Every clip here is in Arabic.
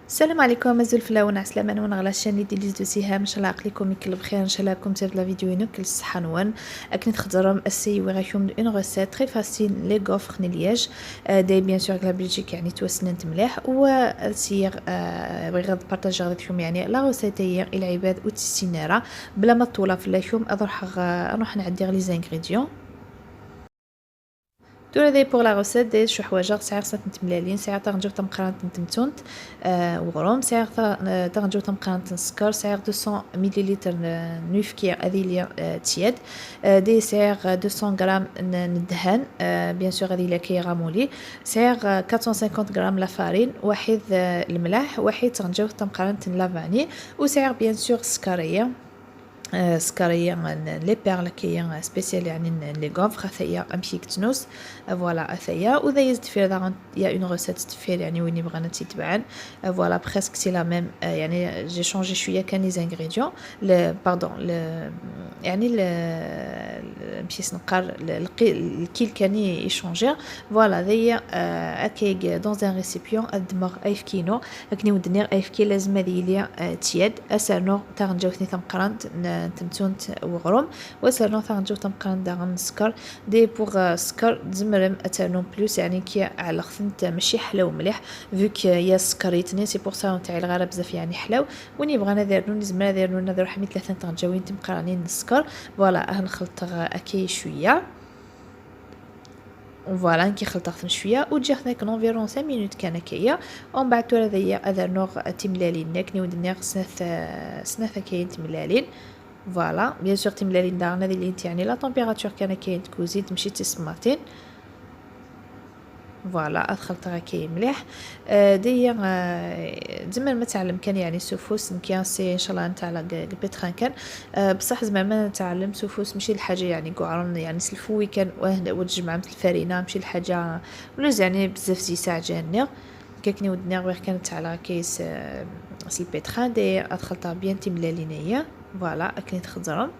السلام عليكم مازال فلاون عسلامة وانا على الشاني ديال دو سهام ان شاء الله عقليكم يكل بخير ان شاء الله راكم تابع لا فيديو هنا كل الصحه نوان كنت خضرهم السي وغاكم اون ريسيت تري فاسيل لي غوفر نياج داي بيان سور لا بلجيك يعني توسننت مليح وسير بغيت بارطاجي غاديكم يعني لا ريسيت هي العباد وتسينيرا بلا ما طوله فلاكم نروح نعدي لي زانغريديون دورة داي بوغ لا غوسيت داي شو حوايج ساعه خصنا نتملالين ساعه تنجيو تمقران تنتمتونت وغروم ساعه تنجيو تمقران تنسكر ساعه 200 مليلتر نوفكير هذه اللي تياد دي ساعه 200 غرام ندهن بيان سور هذه اللي كي غامولي ساعه 450 غرام لا فارين واحد الملح واحد تنجيو تمقران لافاني وساعه بيان سور سكريه سكريه لي بيرل كي سبيسيال يعني لي غوفر ثيا امشي كتنوس فوالا ثيا وذا يزد في هذا يا اون ريسيت تفير يعني وين بغينا تتبعن فوالا بريسك سي لا ميم يعني جي شونجي شويه كان لي زانغريديون باردون يعني مشيت نقار الكيل كان يشونجي فوالا ذي اكيك دون ان ريسيبيون الدماغ ايف كينو لكن ودنير ايف كي لازم هذه ليا تياد اسانو تاغنجاو ثني ثمقران تمتونت وغروم وسالون ثانجو تمقان داغن سكر دي بوغ سكر زمرم اتانو بلوس يعني كي على خثنت ماشي حلاو مليح فيك يا سكريتني سي بوغ سا تاع الغرب بزاف يعني حلاو وني بغينا ديرنو زعما ديرنو نذر حميت 3 تنجاوين تمقرانين السكر فوالا هنخلط اكي شويه فوالا كي خلطت شويه وتجي خداك انفيرون 5 مينوت كان كيا ومن بعد تورا ذيا اذا نوغ تملالين ناكني ودنيا سناث كاين تملالين فوالا بيان سور تملالين دارنا هذه اللي يعني لا طومبيراتور كان كاين تكوزي تمشي تسماتين فوالا ادخلت كاين مليح دي زعما ما تعلم كان يعني سوفوس كان سي ان شاء الله نتاع بيتخان كان بصح زعما ما نتعلم سوفوس ماشي الحاجه يعني قعرن يعني سلفوي كان وتجمع مثل الفرينه ماشي الحاجه ولا يعني بزاف زي ساعه جاني كاكني ودنا غير كانت على كيس البيتخان دي ادخلتها بيان تملالينيه فوالا كنت خضرم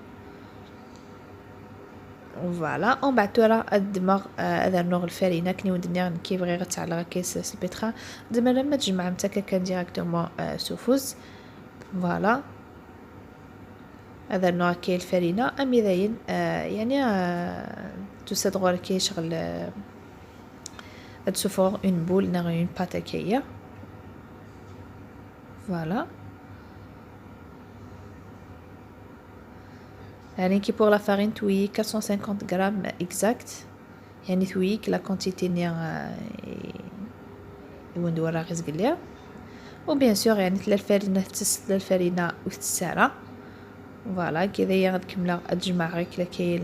فوالا ومن بعد تورا الدماغ هذا النوع الفرينه كني ودنيا كيف غير على كيس البيتخا زعما لما تجمع متاكا كان ديريكتومون سوفوز فوالا هذا النوع كي الفرينه امي ذاين يعني تسد غير كي شغل تسوفور اون بول نغ اون باتاكيه فوالا يعني كي بور لا فارين توي 450 غرام اكزاكت يعني تويك لا كونتيتي نيا وندور راغز قليا وبيان سور يعني تلا الفرينه تسلا الفرينه وتسارة فوالا كذا يغد كملا تجمع غير كي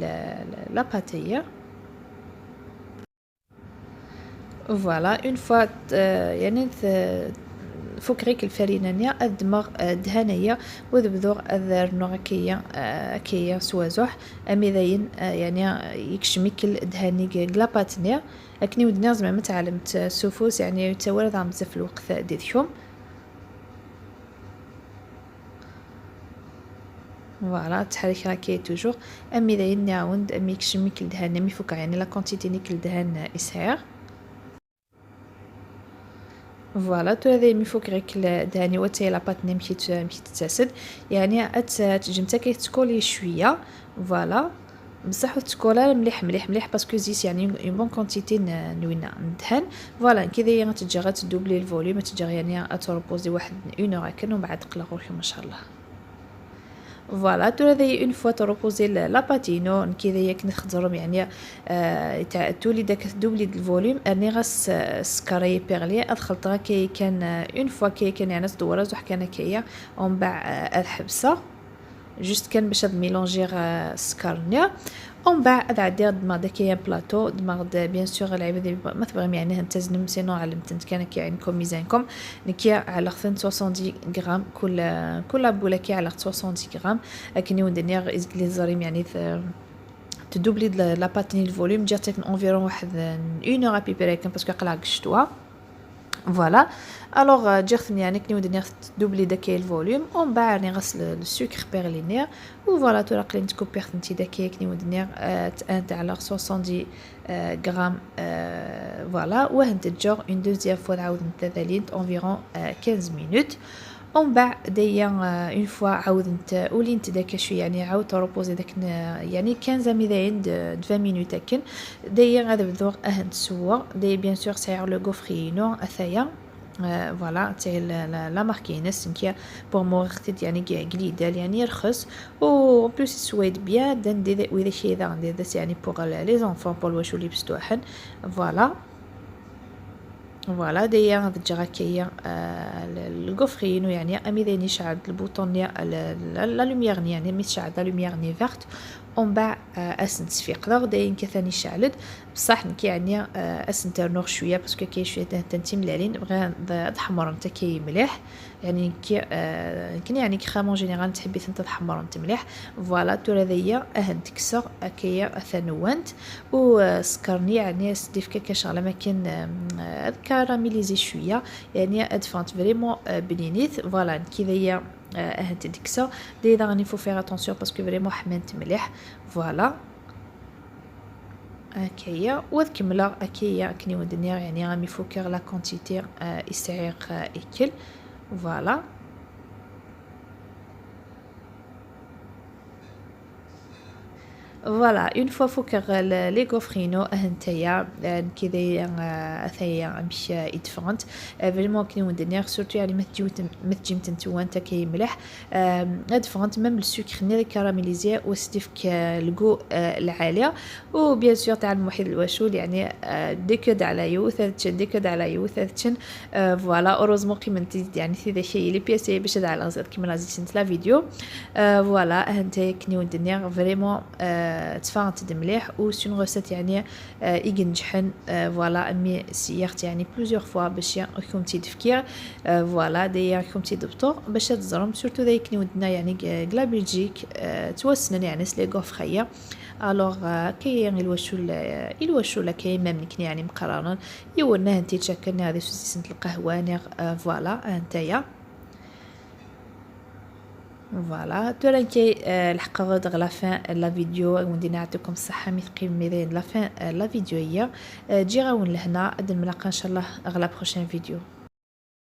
لا باتيه فوالا اون فوا يعني فوق ريك الفرينه نيا الدماغ دهنيه وذبذور اذر نوع كيا سوازح امي ذاين يعني يكشميكل دهاني كلاباتنيا لكني ودنا زعما تعلمت سوفوس يعني تورد عم بزاف الوقت ديالهم فوالا تحرك راكي توجور امي ذاين نعاود امي يكشميكل دهان امي فوق يعني لا كونتيتي نيكل دهان اسهار فوالا تو هذا ميفوك غيك دهاني وتاي لاباط مشيت تتسد يعني تجي نتا كيتكولي شويه فوالا بصح تكولا مليح باسكو زيت يعني اون بون كونتيتي نوينا ندهن فوالا كذا غتجي غتدوبلي الفوليوم تجي يعني تروبوزي واحد اون اور هكا ومن بعد تقلق روحك ما شاء الله فوالا تو هذه اون فوا تروبوزي لاباتينو كذا ياك نخضرهم يعني تاع تولي داك دوبلي الفوليوم اني غاس سكري بيرلي الخلطه كي كان اون فوا كي كان يعني تدور زوح كان كيا ومن بعد الحبسه جوست كان باش ميلونجير سكرنيا ومن بعد عاد دماغ داكيا بلاطو دماغ بيان سور العباد ما تبغي يعني هنتزنم سينو علمت كان كي عندكم ميزانكم نكيا على 70 غرام كل بوله كي على 70 غرام لكن ودنيا لي زريم يعني تدوبلي لا باتني الفوليوم جاتك انفيرون واحد اون اور ابي بريك باسكو قلع قشتوها فوالا. الوغ تجي خصني يعني كني ودني دوبلي داكاي الفوليوم ومن بعد راني غسل السكر بيرلينير وفوالا تراقلي نتكو بيرتنتي داكاي كني ودني ان تاع 70 غرام فوالا وهنت تجور اون دوزيام فوا عاود نتذالين انفيرون 15 مينوت ومن بعد دايا اون فوا عاودت ولينت داك شويه يعني عاود تروبوزي داك يعني 15 ميداين 20 مينوت هكن دايا غادا بدور تسوى دايا بيان سور ساير لو غوفرينو اثايا فوالا تاع لا ماركينس نكيا بور مورختي يعني قليده يعني رخص و بلوس سويد بيان دان وذا شي ذا يعني بور لي زونفون بور واش لبستوحن فوالا. فوالا دايا غتجي هكايا الكوفرينو يعني امي دايني شعل البوطون لا لوميير يعني مي شعل لا لوميير ني فيرت ومن بعد اسنت في قدر داين كثاني شعلت بصح نكي يعني اسنت نور شويه باسكو كاين شويه تنتملالين بغا تحمر انت كي مليح يعني كي كني يعني كريمون جينيرال تحبي انت تحمر انت مليح فوالا تورا ذيا تكسر هكايا ثانوانت وسكرني يعني ستيف كاكا شغله ما كان كاراميليزي شويه يعني ادفانت فريمون بنينيت فوالا كي ذيا هانت ديكسا دي راني فو فير اتونسيون باسكو فريمون حمنت مليح فوالا هكايا وكمله هكايا كني ودنيا يعني رامي فوكر لا كونتيتي يسعيق اكل فوالا. فوالا اون فوا فوكر لي غوفرينو هنتايا كذا اثايا مش يدفرنت فريمون كني ودنيا سورتو يعني ما تجي متنتو انت كي مليح ادفرنت ميم السكر ني كاراميليزي وستيفك الكو العاليه وبيان سور تاع المحيط الوشول يعني ديكود على يوث ديكود على يوث فوالا اوروزمون قيمتي يعني ذا شيء لي بيسي باش على غزات كيما لازم لا فيديو فوالا هنتايا كني ودنيا فريمون تفاعلت مليح و سون غوسيت يعني ينجحن فوالا امي سيرت يعني بلوزيور فوا باش يكون تفكير فوالا داير يكون دكتور باش تزرم سورتو ذاك ودنا يعني كلا بلجيك توسنن يعني سلي غوفريا الوغ كاين الوشول كاين ميم كني يعني مقررن يولنا انت تشكلنا هذه سنه القهوه فوالا انتيا فوالا تورانكي الحق غد لا فان لا فيديو وندي نعطيكم الصحه مثقي ميدين لا فان لا فيديو هي تجي غاون لهنا اد الملاقه ان شاء الله اغلا بروشين فيديو.